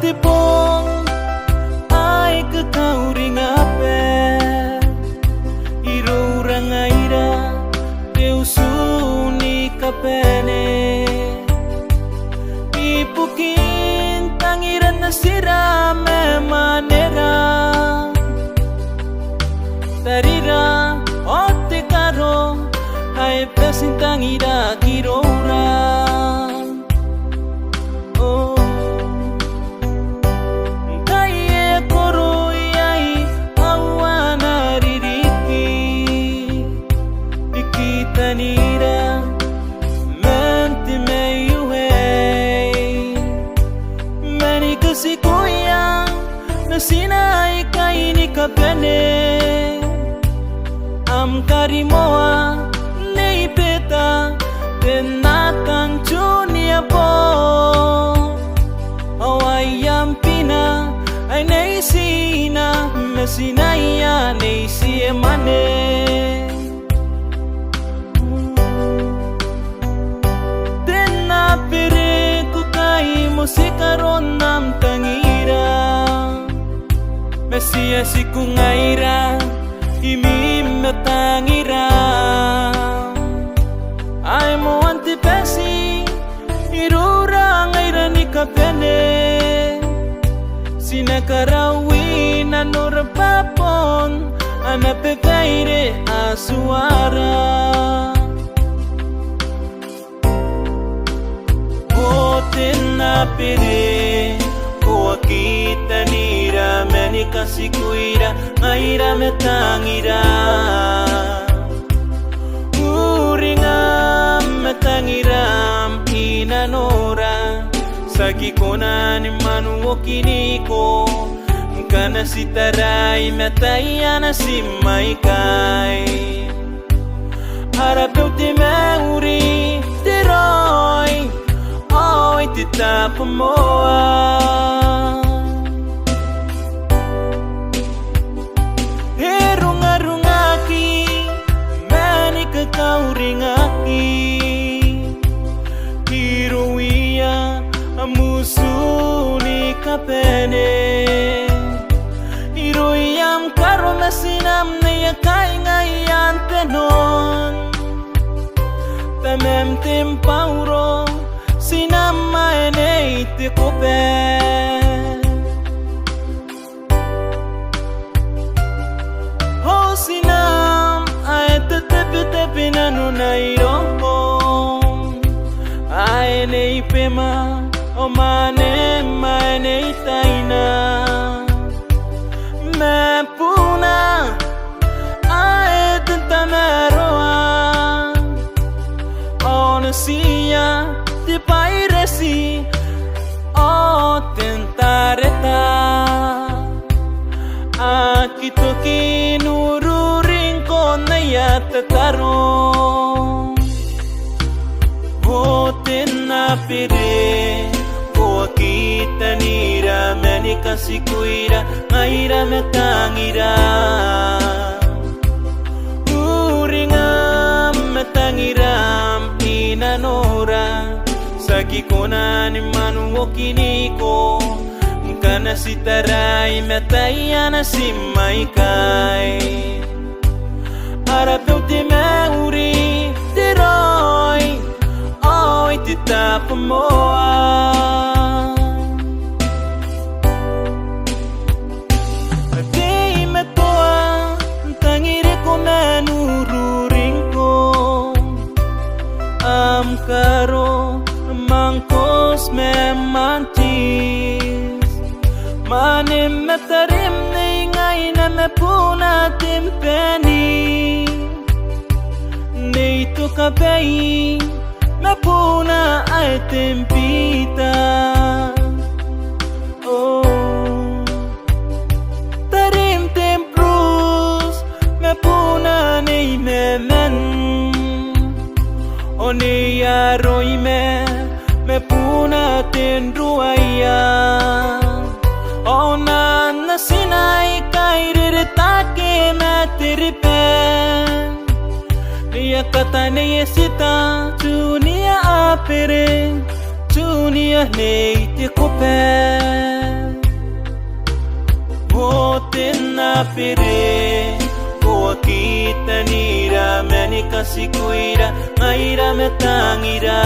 tipong ai ke kau ringape irurang aira teu suni kapene ipukin tangiran na sirame manera tarira otte karo hai pesintangira kirora Tanira mente meio hey mani kasi kuya nasinai kaini kapene am karimoa nei peta tenatan junia po awayam pina ai nei sina nasinaya nei siemane musikaron nam tangira Mesia si kungaira imim tangira ai mo antipesi irura ngaira ni kapene sinakarawi nanur papon anapekaire asuara pere ko kita nira meni kasi kuira ngaira metangira uringa metangira inanora sagi kona ni manu okiniko kana sitarai metayana simai kai harap te meuri teroi oi tita pamoa herunga-rungaki mani ke kau ringaki hiruia amusuni kapene hiruiam karo mesinam neya kai ngayan tenon tamem tempauro sinama enei te kope ho sinam ae te tepe nanu nairo ae nei pema o mane nei taina me puna ae te tameroa onesia te pairesi o tentareta aki toki nuru rincon ya tetaro o tena pere o kita nira meni kasi kuira ngaira metangira uringa metangira inanora sagi kona ni manu okiniko kana sitarai metayana simai kai harap te meuri teroi oi tita pamoa Pagay metoa tangire ko menuru ringko am karo mangkos memantis manim metarim ningay na mepuna timpeni nito kabay mepuna ay timpita tarim temprus mepuna ni memen Onia roime me puna tenruaya Ona nasinai kairere take me tiripen Nia kata neye sita Tunia apere Tunia neite kopen Hotin na pire ko kita nira meni kasikuira ngaira metangira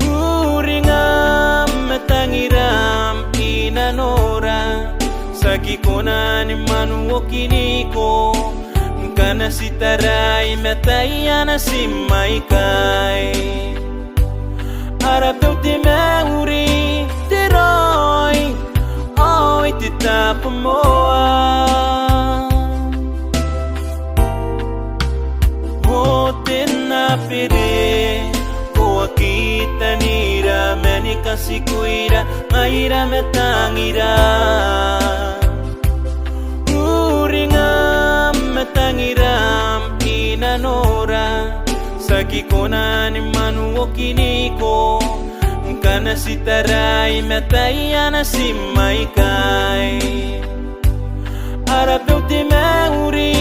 uringam metangiram inanora sagi konan manu kiniko kana sitarai metayana simai kai arab teu te meuri teroi oi tita pomoa hoten na pere ko kita nira meni kasikuira ngaira metangira uringam metangiram inanora sagi konan manu kiniko kana sitarai metayana simai kai arab teu te meuri